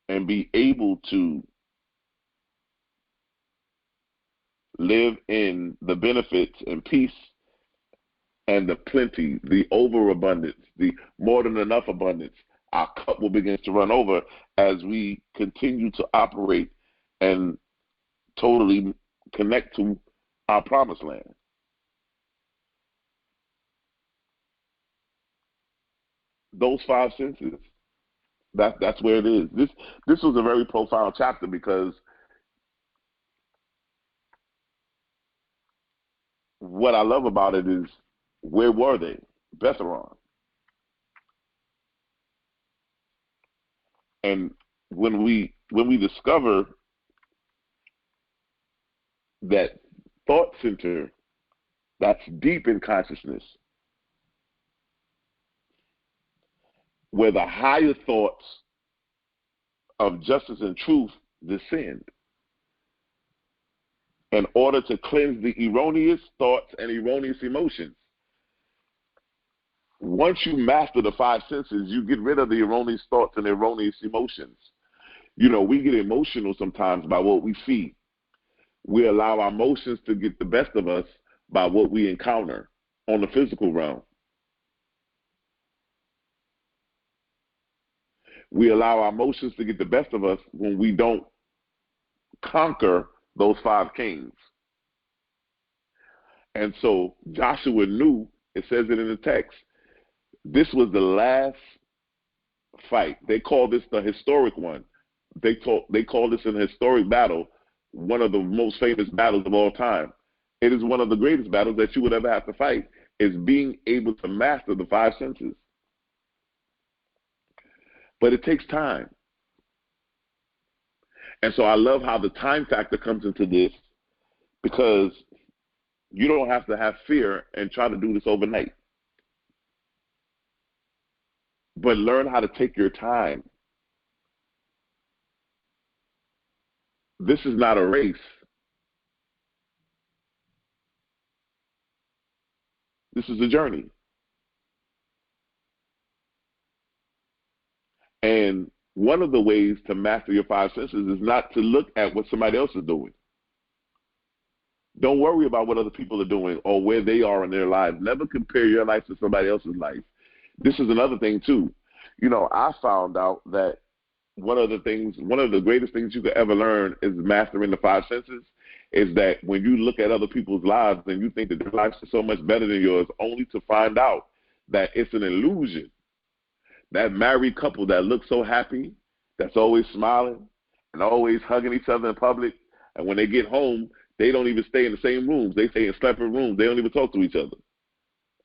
Speaker 1: and be able to live in the benefits and peace and the plenty, the overabundance, the more than enough abundance. Our cup will begin to run over as we continue to operate and totally connect to our promised land. Those 5 senses, that's where it is. This was a very profound chapter because what I love about it is, where were they? Betharon. And when we discover that thought center that's deep in consciousness, where the higher thoughts of justice and truth descend, in order to cleanse the erroneous thoughts and erroneous emotions. Once you master the 5 senses, you get rid of the erroneous thoughts and erroneous emotions. You know, we get emotional sometimes by what we see. We allow our emotions to get the best of us by what we encounter on the physical realm. We allow our emotions to get the best of us when we don't conquer those 5 kings. And so Joshua knew, it says it in the text, this was the last fight. They call this the historic one. They call this an historic battle, one of the most famous battles of all time. It is one of the greatest battles that you would ever have to fight, is being able to master the 5 senses. But it takes time. And so I love how the time factor comes into this, because you don't have to have fear and try to do this overnight. But learn how to take your time. This is not a race. This is a journey. And one of the ways to master your 5 senses is not to look at what somebody else is doing. Don't worry about what other people are doing or where they are in their lives. Never compare your life to somebody else's life. This is another thing too. You know, I found out that one of the greatest things you could ever learn is mastering the 5 senses, is that when you look at other people's lives and you think that their lives are so much better than yours, only to find out that it's an illusion. That married couple that looks so happy, that's always smiling and always hugging each other in public, and when they get home, they don't even stay in the same rooms. They stay in separate rooms. They don't even talk to each other.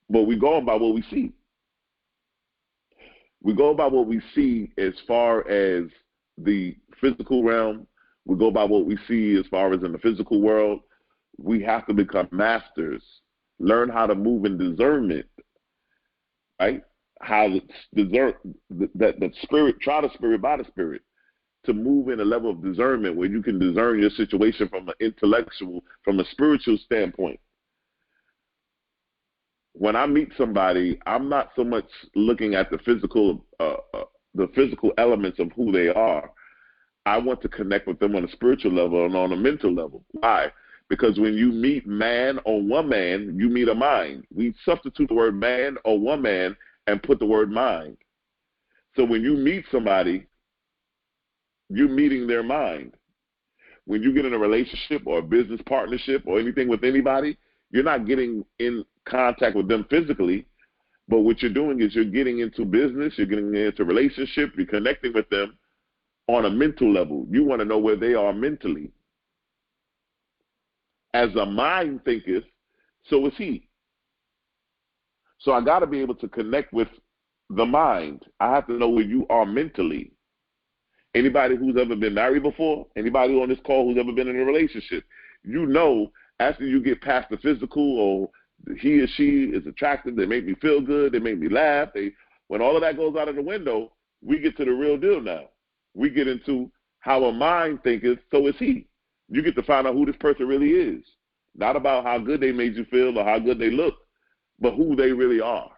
Speaker 1: But we go by what we see. We go by what we see as far as the physical realm. We go by what we see as far as in the physical world. We have to become masters, learn how to move in discernment, right? How to discern that spirit, try the spirit by the spirit, to move in a level of discernment where you can discern your situation from an intellectual, from a spiritual standpoint. When I meet somebody, I'm not so much looking at the physical elements of who they are. I want to connect with them on a spiritual level and on a mental level. Why? Because when you meet man or woman, you meet a mind. We substitute the word man or woman and put the word mind. So when you meet somebody, you're meeting their mind. When you get in a relationship or a business partnership or anything with anybody, you're not getting in contact with them physically, but what you're doing is you're getting into business, you're getting into relationship, you're connecting with them on a mental level. You want to know where they are mentally. As a mind thinketh, so is he. So I got to be able to connect with the mind. I have to know where you are mentally. Anybody who's ever been married before, anybody on this call who's ever been in a relationship, you know, after you get past the physical, or he or she is attractive, they make me feel good, they make me laugh, when all of that goes out of the window, We get to the real deal now. We get into how a mind thinketh, so is he. You get to find out who this person really is. Not about how good they made you feel or how good they look, but who they really are.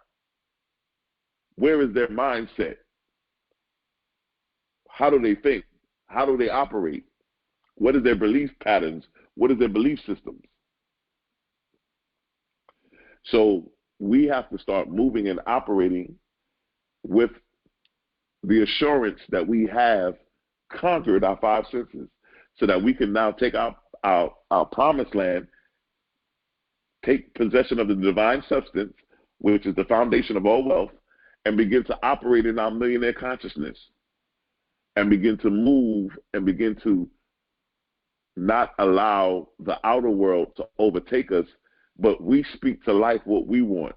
Speaker 1: Where is their mindset? How do they think? How do they operate? What is their belief patterns? What is their belief systems? So we have to start moving and operating with the assurance that we have conquered our five senses so that we can now take our promised land, take possession of the divine substance, which is the foundation of all wealth, and begin to operate in our millionaire consciousness and begin to move and begin to not allow the outer world to overtake us, but we speak to life what we want.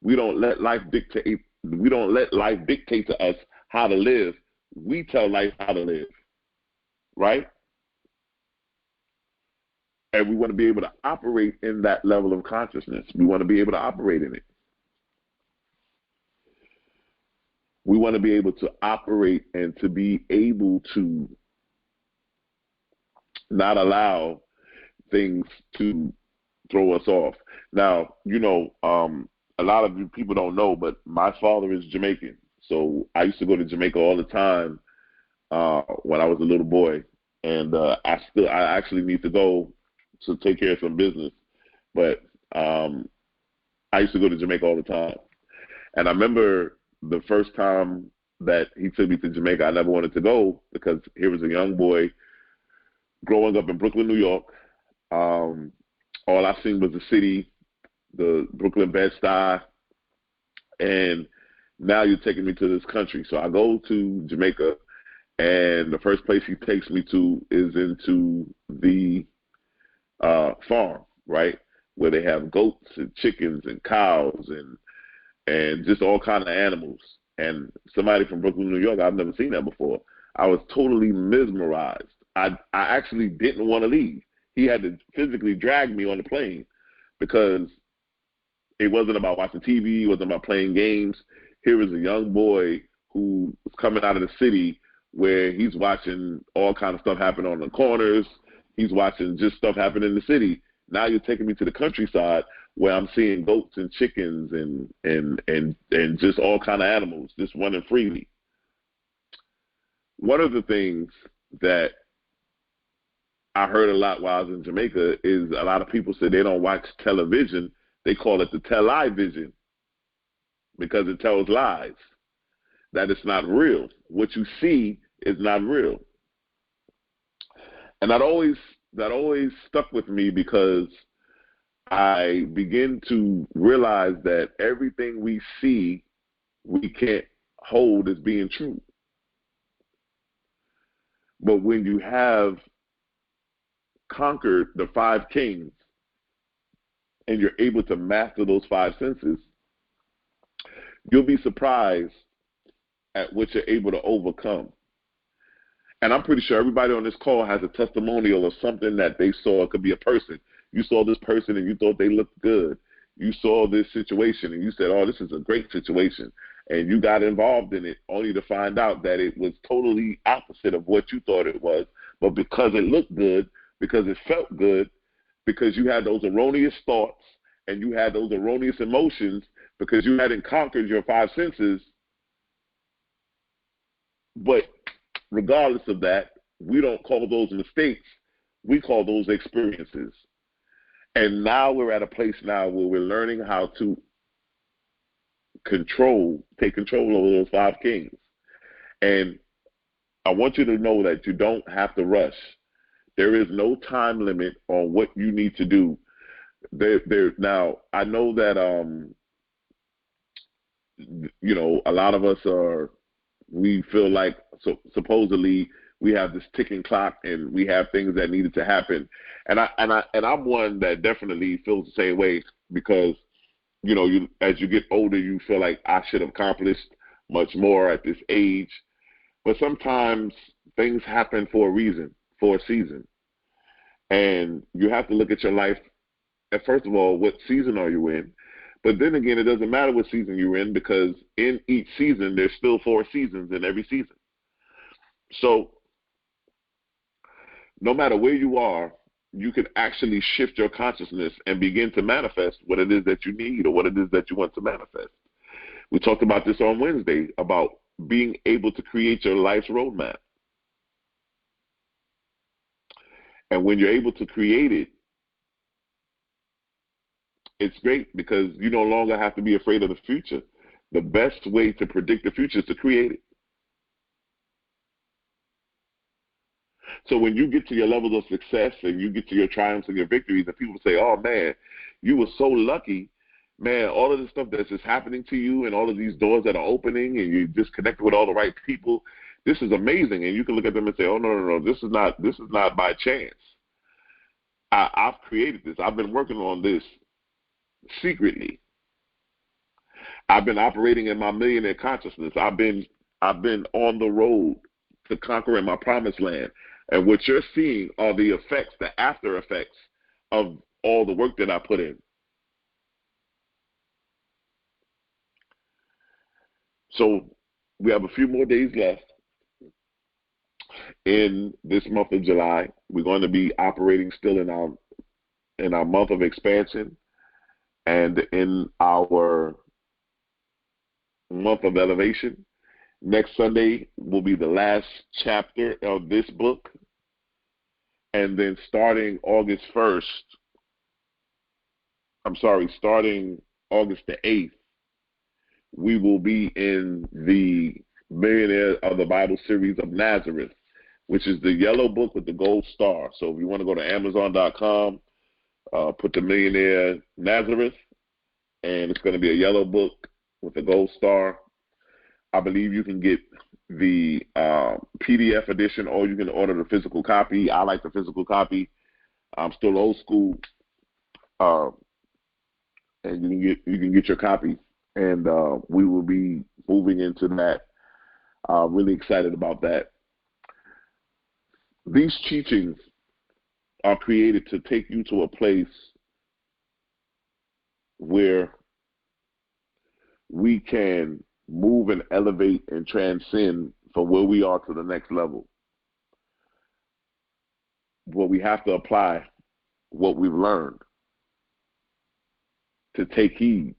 Speaker 1: We don't let life dictate. We don't let life dictate to us how to live. We tell life how to live, right? And we want to be able to operate in that level of consciousness. We want to be able to operate in it. We want to be able to operate and to be able to not allow things to throw us off. Now, you know, a lot of you people don't know, but my father is Jamaican. So I used to go to Jamaica all the time when I was a little boy. And I actually need to go to take care of some business. But I used to go to Jamaica all the time. And I remember the first time that he took me to Jamaica, I never wanted to go because here was a young boy growing up in Brooklyn, New York. All I seen was the city, the Brooklyn Bed-Stuy, and now you're taking me to this country. So I go to Jamaica, and the first place he takes me to is into the farm, right, where they have goats and chickens and cows and just all kinds of animals. And somebody from Brooklyn, New York, I've never seen that before. I was totally mesmerized. I actually didn't want to leave. He had to physically drag me on the plane because it wasn't about watching TV. It wasn't about playing games. Here was a young boy who was coming out of the city where he's watching all kinds of stuff happen on the corners. He's watching just stuff happen in the city. Now you're taking me to the countryside where I'm seeing goats and chickens and just all kinds of animals just running freely. One of the things that I heard a lot while I was in Jamaica is a lot of people say they don't watch television. They call it the tell-lie vision because it tells lies, that it's not real. What you see is not real. And that always stuck with me because I begin to realize that everything we see, we can't hold as being true. But when you have conquered the five kings and you're able to master those five senses, you'll be surprised at what you're able to overcome. And I'm pretty sure everybody on this call has a testimonial of something that they saw. It could be a person. You saw this person and you thought they looked good. You saw this situation and you said, oh, this is a great situation. And you got involved in it only to find out that it was totally opposite of what you thought it was. But because it looked good, because it felt good, because you had those erroneous thoughts and you had those erroneous emotions, because you hadn't conquered your five senses. But regardless of that, we don't call those mistakes. We call those experiences. And now we're at a place now where we're learning how to take control over those five kings. And I want you to know that you don't have to rush. There is no time limit on what you need to do. Now, I know that, you know, a lot of us we feel like supposedly we have this ticking clock and we have things that needed to happen. And I'm one that definitely feels the same way because, you know, as you get older, you feel like I should have accomplished much more at this age. But sometimes things happen for a reason, for a season. And you have to look at your life at, first of all, what season are you in? But then again, it doesn't matter what season you're in, because in each season, there's still 4 seasons in every season. So no matter where you are, you can actually shift your consciousness and begin to manifest what it is that you need or what it is that you want to manifest. We talked about this on Wednesday, about being able to create your life's roadmap. And when you're able to create it, it's great because you no longer have to be afraid of the future. The best way to predict the future is to create it. So when you get to your levels of success and you get to your triumphs and your victories, and people say, oh, man, you were so lucky. Man, all of this stuff that's just happening to you and all of these doors that are opening and you're just connected with all the right people, this is amazing. And you can look at them and say, oh, no, this is not by chance. I've created this. I've been working on this secretly. I've been operating in my millionaire consciousness. I've been on the road to conquering my promised land. And what you're seeing are the effects, the after effects of all the work that I put in. So we have a few more days left in this month of July. We're going to be operating still in our month of expansion and in our month of elevation. Next Sunday will be the last chapter of this book. And then starting August the 8th, we will be in the Millionaires of the Bible series of Nazareth, which is the yellow book with the gold star. So if you want to go to Amazon.com, put the Millionaire Nazareth, and it's going to be a yellow book with a gold star. I believe you can get the PDF edition, or you can order the physical copy. I like the physical copy. I'm still old school, and you can get your copy. And we will be moving into that. Really excited about that. These teachings are created to take you to a place where we can move and elevate and transcend from where we are to the next level. But we have to apply what we've learned, to take heed,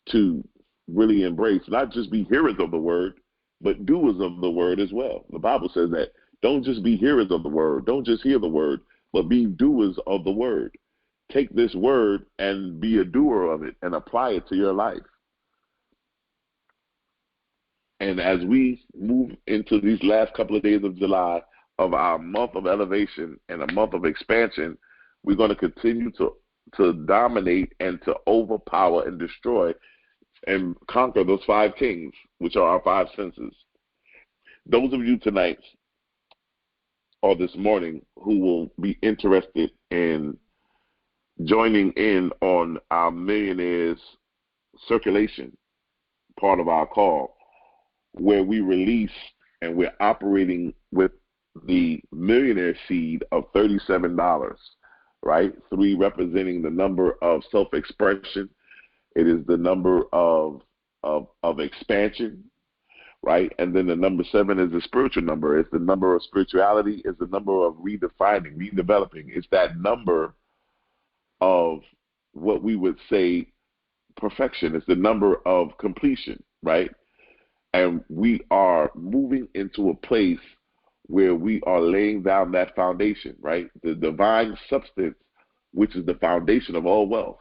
Speaker 1: to really embrace, not just be hearers of the word, but doers of the word as well. The Bible says that. Don't just be hearers of the word. Don't just hear the word, but be doers of the word. Take this word and be a doer of it and apply it to your life. And as we move into these last couple of days of July of our month of elevation and a month of expansion, we're going to continue to dominate and to overpower and destroy and conquer those 5 kings, which are our 5 senses. Those of you tonight or this morning who will be interested in joining in on our Millionaires circulation, part of our call, where we release and we're operating with the millionaire seed of $37, right? 3 representing the number of self-expression. It is the number of expansion, right? And then the number 7 is the spiritual number. It's the number of spirituality. It's the number of redefining, redeveloping. It's that number of what we would say perfection. It's the number of completion, right? And we are moving into a place where we are laying down that foundation, right? The divine substance, which is the foundation of all wealth.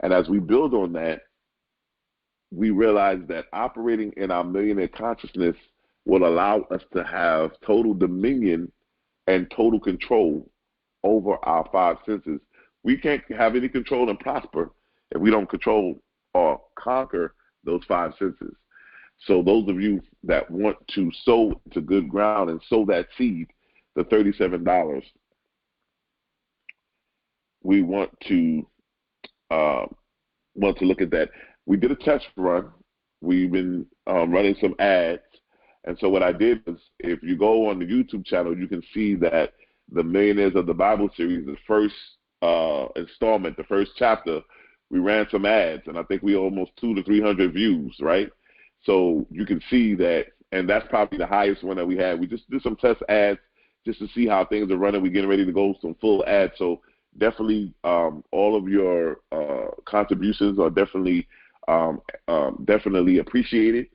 Speaker 1: And as we build on that, we realize that operating in our millionaire consciousness will allow us to have total dominion and total control over our 5 senses. We can't have any control and prosper if we don't control or conquer those 5 senses. So those of you that want to sow to good ground and sow that seed, the $37, we want to look at that. We did a test run. We've been running some ads. And so what I did is, if you go on the YouTube channel, you can see that the Millionaires of the Bible series, the first installment, the first chapter, we ran some ads, and I think we almost 200 to 300 views, right? So you can see that, and that's probably the highest one that we had. We just did some test ads just to see how things are running. We're getting ready to go some full ads. So definitely all of your contributions are definitely appreciated,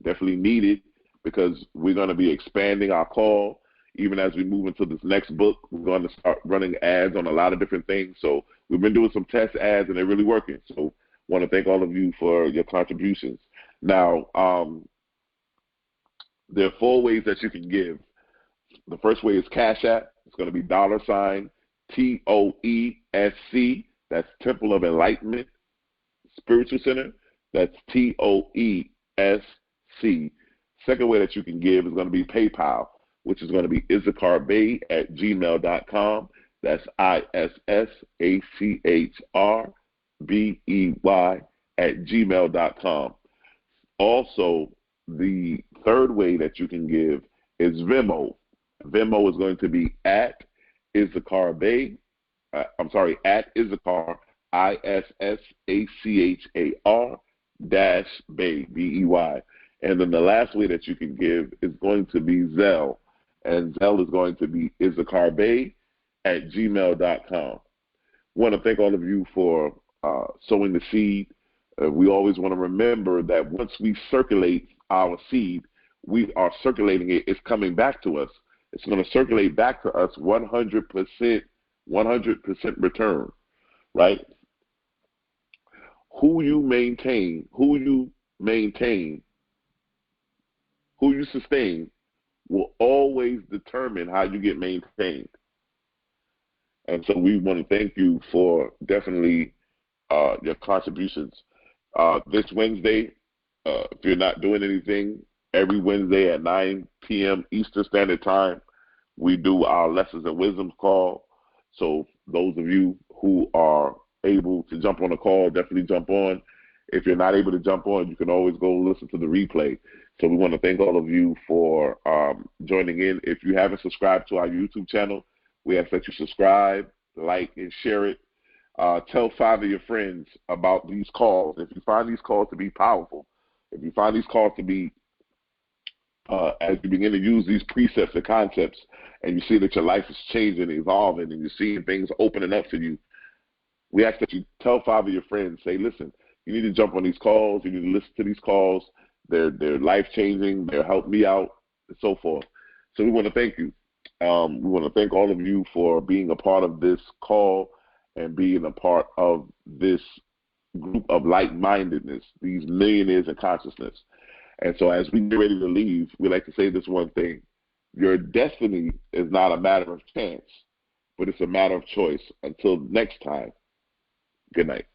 Speaker 1: definitely needed, because we're going to be expanding our call. Even as we move into this next book, we're going to start running ads on a lot of different things. So we've been doing some test ads, and they're really working. So I want to thank all of you for your contributions. Now, there are 4 ways that you can give. The first way is Cash App. It's going to be $TOESC. That's Temple of Enlightenment Spiritual Center. That's TOESC. Second way that you can give is going to be PayPal, which is going to be Issachar Bey at gmail.com. That's ISSACHRBEY at gmail.com. Also, the third way that you can give is Venmo. Venmo is going to be at Issachar Bey. At Issachar, ISSACHAR -Bey, BEY. And then the last way that you can give is going to be Zelle. And Zelle is going to be Issachar Bey at gmail.com. I want to thank all of you for sowing the seed. We always want to remember that once we circulate our seed, we are circulating it. It's coming back to us. It's going to circulate back to us 100% return, right? Who you sustain will always determine how you get maintained. And so we want to thank you for definitely your contributions. This Wednesday, if you're not doing anything, every Wednesday at 9 p.m. Eastern Standard Time, we do our Lessons in Wisdom call. So those of you who are able to jump on a call, definitely jump on. If you're not able to jump on, you can always go listen to the replay. So we want to thank all of you for joining in. If you haven't subscribed to our YouTube channel, we ask that you subscribe, like, and share it. Tell 5 of your friends about these calls. If you find these calls to be powerful, if you find these calls to be, as you begin to use these precepts and concepts, and you see that your life is changing, evolving, and you're seeing things opening up for you, we ask that you tell 5 of your friends, say, listen, you need to jump on these calls, you need to listen to these calls, they're life-changing, they'll help me out, and so forth. So we want to thank you. We want to thank all of you for being a part of this call and being a part of this group of like-mindedness, these millionaires in consciousness. And so as we get ready to leave, we like to say this one thing. Your destiny is not a matter of chance, but it's a matter of choice. Until next time, good night.